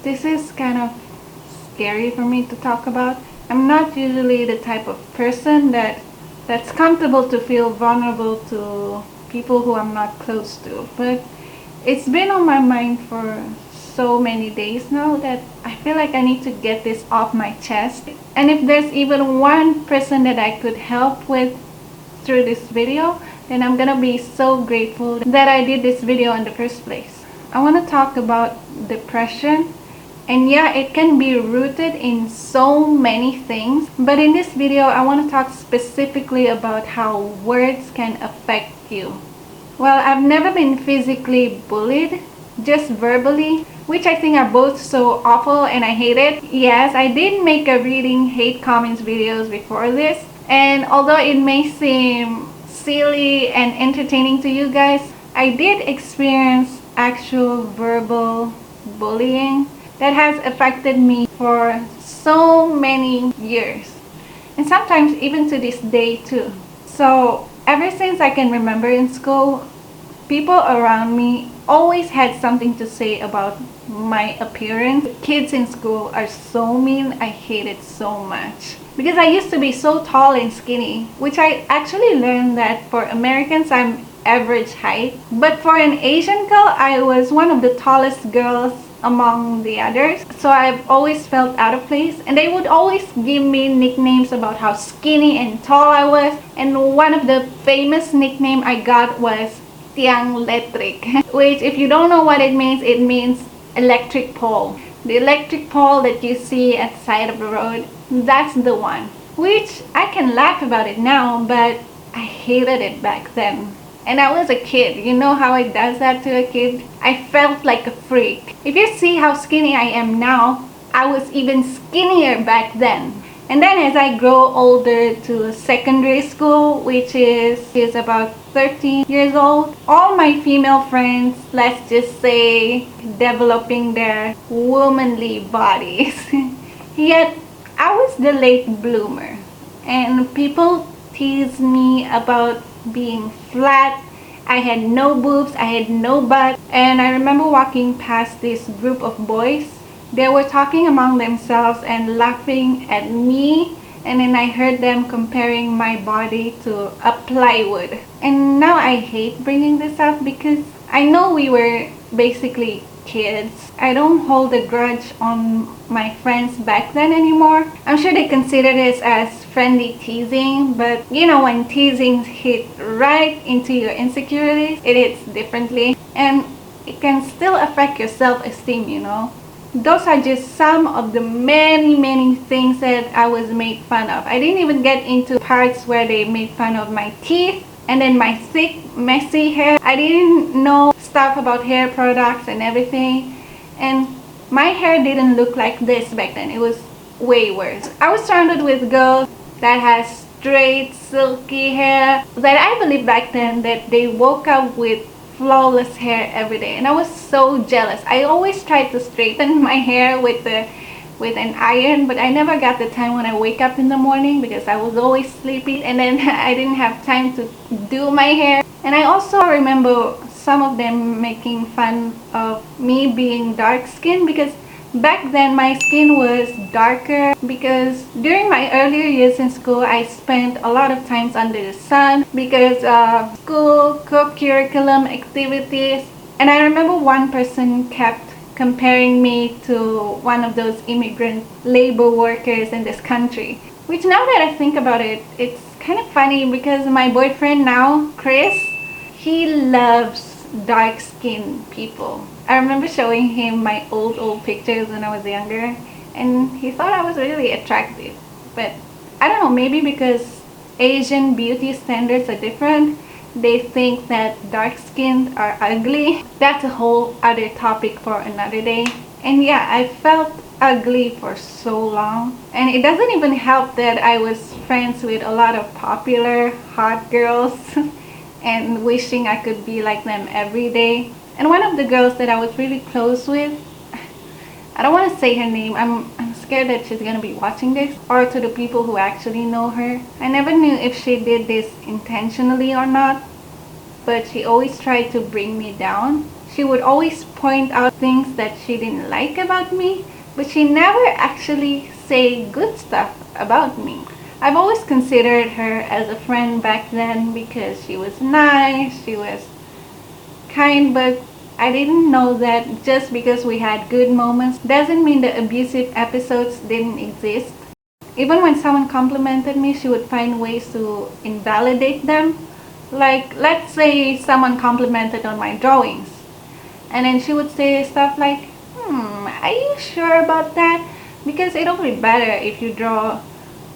This is kind of scary for me to talk about. I'm not usually the type of person that's comfortable to feel vulnerable to people who I'm not close to, but it's been on my mind for so many days now that I feel like I need to get this off my chest. And if there's even one person that I could help with through this video, then I'm gonna be so grateful that I did this video in the first place. I want to talk about depression. And yeah, it can be rooted in so many things, but in this video I want to talk specifically about how words can affect you. Well, I've never been physically bullied, just verbally, which I think are both so awful and I hate it. Yes, I did make a reading hate comments videos before this, and although it may seem silly and entertaining to you guys, I did experience actual verbal bullying that has affected me for so many years, and sometimes even to this day too. So ever since I can remember in school, people around me always had something to say about my appearance. Kids in school are so mean. I hate it so much because I used to be so tall and skinny, which I actually learned that for Americans I'm average height, but for an Asian girl I was one of the tallest girls among the others. So I've always felt out of place, and they would always give me nicknames about how skinny and tall I was. And one of the famous nickname I got was Tiang Electric, which if you don't know what it means electric pole. The electric pole that you see at the side of the road, that's the one. Which I can laugh about it now, but I hated it back then. And I was a kid. You know how it does that to a kid? I felt like a freak. If you see how skinny I am now, I was even skinnier back then. And then as I grow older to secondary school, which is about 13 years old, all my female friends, let's just say, developing their womanly bodies. Yet I was the late bloomer, and people tease me about being flat. I had no boobs, I had no butt. And I remember walking past this group of boys. They were talking among themselves and laughing at me, and then I heard them comparing my body to a plywood. And now I hate bringing this up because I know we were basically kids. I don't hold a grudge on my friends back then anymore. I'm sure they consider this as friendly teasing, but you know, when teasing hit right into your insecurities, it hits differently, and it can still affect your self-esteem, you know. Those are just some of the many things that I was made fun of. I didn't even get into parts where they made fun of my teeth and then my thick, messy hair. I didn't know stuff about hair products and everything. And my hair didn't look like this back then. It was way worse. I was surrounded with girls that has straight, silky hair that I believe back then that they woke up with flawless hair every day, and I was so jealous. I always tried to straighten my hair with an iron, but I never got the time when I wake up in the morning because I was always sleepy, and then I didn't have time to do my hair. And I also remember some of them making fun of me being dark skinned because back then my skin was darker, because during my earlier years in school I spent a lot of times under the sun because of school, curriculum, activities. And I remember one person kept comparing me to one of those immigrant labor workers in this country, which now that I think about it, it's kind of funny because my boyfriend now, Chris, he loves dark skinned people. I remember showing him my old pictures when I was younger, and he thought I was really attractive. But I don't know, maybe because Asian beauty standards are different, they think that dark skinned are ugly. That's a whole other topic for another day. And yeah, I felt ugly for so long, and it doesn't even help that I was friends with a lot of popular hot girls and wishing I could be like them every day. And one of the girls that I was really close with, I don't want to say her name, I'm scared that she's gonna be watching this, or to the people who actually know her. I never knew if she did this intentionally or not, but she always tried to bring me down. She would always point out things that she didn't like about me, but she never actually say good stuff about me. I've always considered her as a friend back then because she was nice, she was kind, but I didn't know that just because we had good moments doesn't mean the abusive episodes didn't exist. Even when someone complimented me, she would find ways to invalidate them. Like, let's say someone complimented on my drawings, and then she would say stuff like, are you sure about that? Because it'll be better if you draw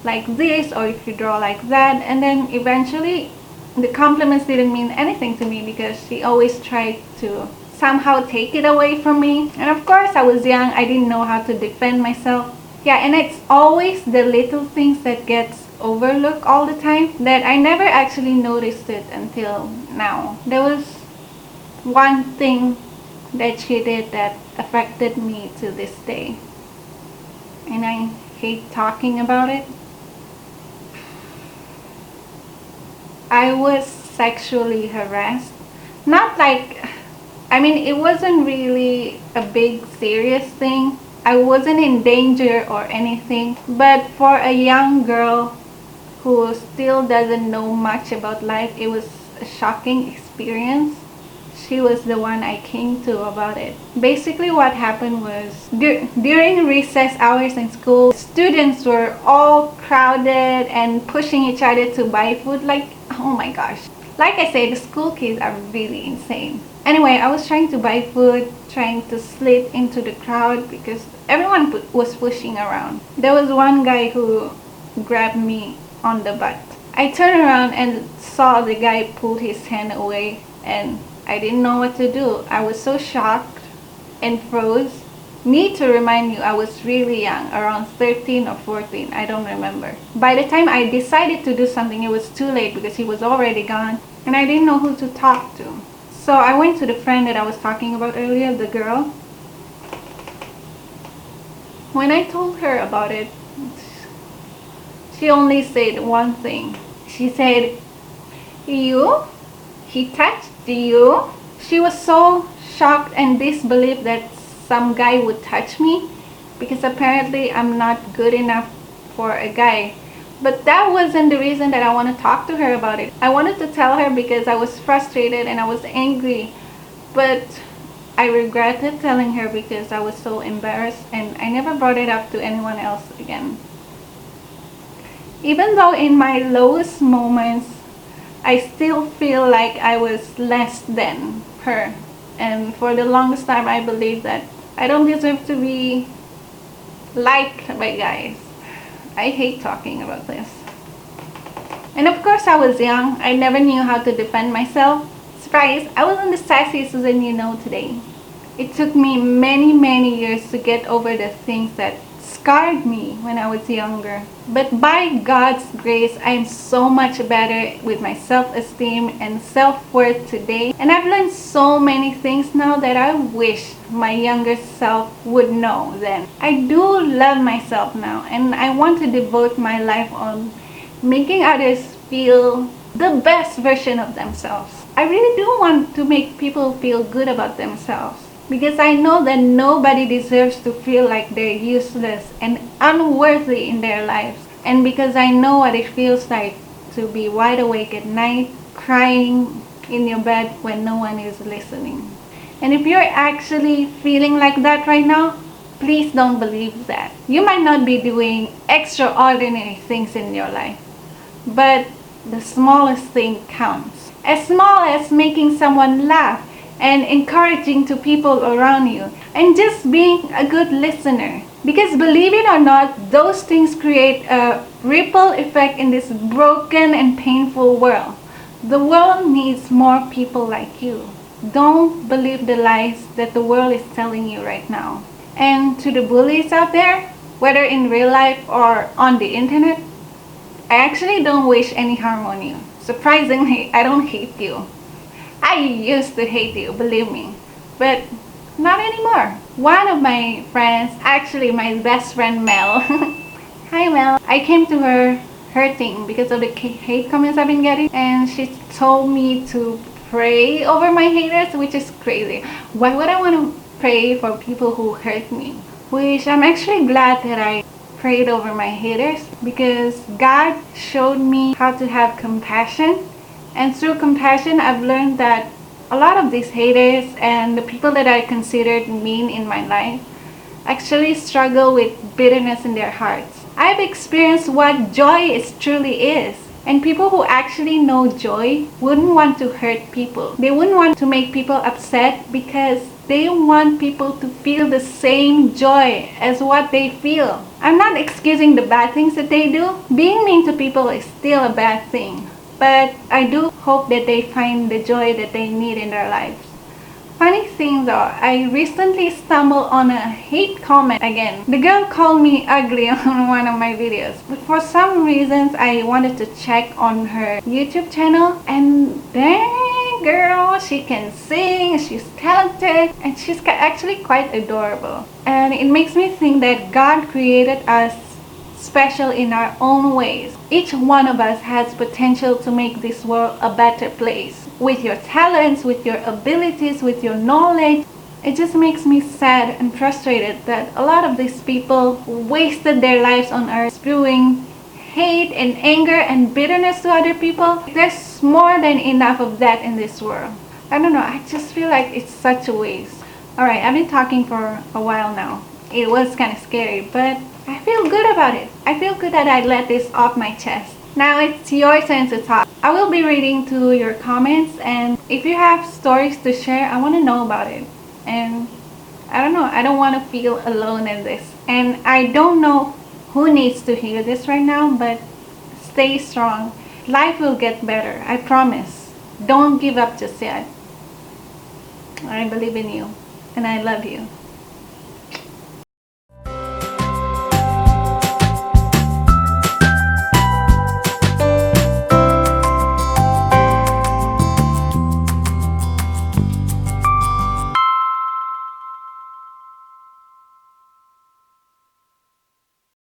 like this or if you draw like that. And then eventually the compliments didn't mean anything to me because she always tried to somehow take it away from me. And of course, I was young, I didn't know how to defend myself. Yeah, and it's always the little things that gets overlooked all the time that I never actually noticed it until now. There was one thing that she did that affected me to this day, and I hate talking about it. I was sexually harassed. Not like, I mean, it wasn't really a big serious thing. I wasn't in danger or anything, but for a young girl who still doesn't know much about life, it was a shocking experience. She was the one I came to about it. Basically what happened was during recess hours in school, students were all crowded and pushing each other to buy food. Like, oh my gosh. Like I said, the school kids are really insane. Anyway, I was trying to buy food, trying to slip into the crowd because everyone was pushing around. There was one guy who grabbed me on the butt. I turned around and saw the guy pull his hand away, and I didn't know what to do. I was so shocked and froze. Need to remind you, I was really young, around 13 or 14, I don't remember. By the time I decided to do something, it was too late because he was already gone and I didn't know who to talk to. So I went to the friend that I was talking about earlier, the girl. When I told her about it, she only said one thing. She said, "You? He touched you?" She was so shocked and disbelieved that some guy would touch me because apparently I'm not good enough for a guy. But that wasn't the reason that I want to talk to her about it. I wanted to tell her because I was frustrated and I was angry, but I regretted telling her because I was so embarrassed and I never brought it up to anyone else again. Even though in my lowest moments I still feel like I was less than her, and for the longest time I believed that I don't deserve to be liked by guys. I hate talking about this. And of course I was young. I never knew how to defend myself. Surprise, I wasn't the sassy Susan you know today. It took me many years to get over the things that scarred me when I was younger. But by God's grace, I'm so much better with my self-esteem and self-worth today. And I've learned so many things now that I wish my younger self would know then. I do love myself now, and I want to devote my life on making others feel the best version of themselves. I really do want to make people feel good about themselves, because I know that nobody deserves to feel like they're useless and unworthy in their lives. And because I know what it feels like to be wide awake at night, crying in your bed when no one is listening. And if you're actually feeling like that right now, please don't believe that. You might not be doing extraordinary things in your life, but the smallest thing counts. As small as making someone laugh and encouraging to people around you, and just being a good listener. Because believe it or not, those things create a ripple effect in this broken and painful world. The world needs more people like you. Don't believe the lies that the world is telling you right now. And to the bullies out there, whether in real life or on the internet, I actually don't wish any harm on you. Surprisingly, I don't hate you. I used to hate you, believe me, but not anymore. One of my friends, actually my best friend Mel, hi Mel, I came to her hurting because of the hate comments I've been getting, and she told me to pray over my haters, which is crazy. Why would I want to pray for people who hurt me? Which I'm actually glad that I prayed over my haters, because God showed me how to have compassion, and through compassion I've learned that a lot of these haters and the people that I considered mean in my life actually struggle with bitterness in their hearts. I've experienced what joy truly is. And people who actually know joy wouldn't want to hurt people. They wouldn't want to make people upset, because they want people to feel the same joy as what they feel. I'm not excusing the bad things that they do. Being mean to people is still a bad thing. But I do hope that they find the joy that they need in their lives. Funny thing though, I recently stumbled on a hate comment again. The girl called me ugly on one of my videos, but for some reasons I wanted to check on her YouTube channel, and dang girl, she can sing, she's talented, and she's actually quite adorable. And it makes me think that God created us special in our own ways. Each one of us has potential to make this world a better place. With your talents, with your abilities, with your knowledge. It just makes me sad and frustrated that a lot of these people wasted their lives on earth spewing hate and anger and bitterness to other people. There's more than enough of that in this world. I don't know, I just feel like it's such a waste. Alright, I've been talking for a while now. It was kind of scary, but I feel good about it. I feel good that I let this off my chest. Now it's your turn to talk. I will be reading to your comments, and if you have stories to share, I want to know about it. And I don't know, I don't want to feel alone in this. And I don't know who needs to hear this right now, but stay strong. Life will get better, I promise. Don't give up just yet. I believe in you, and I love you.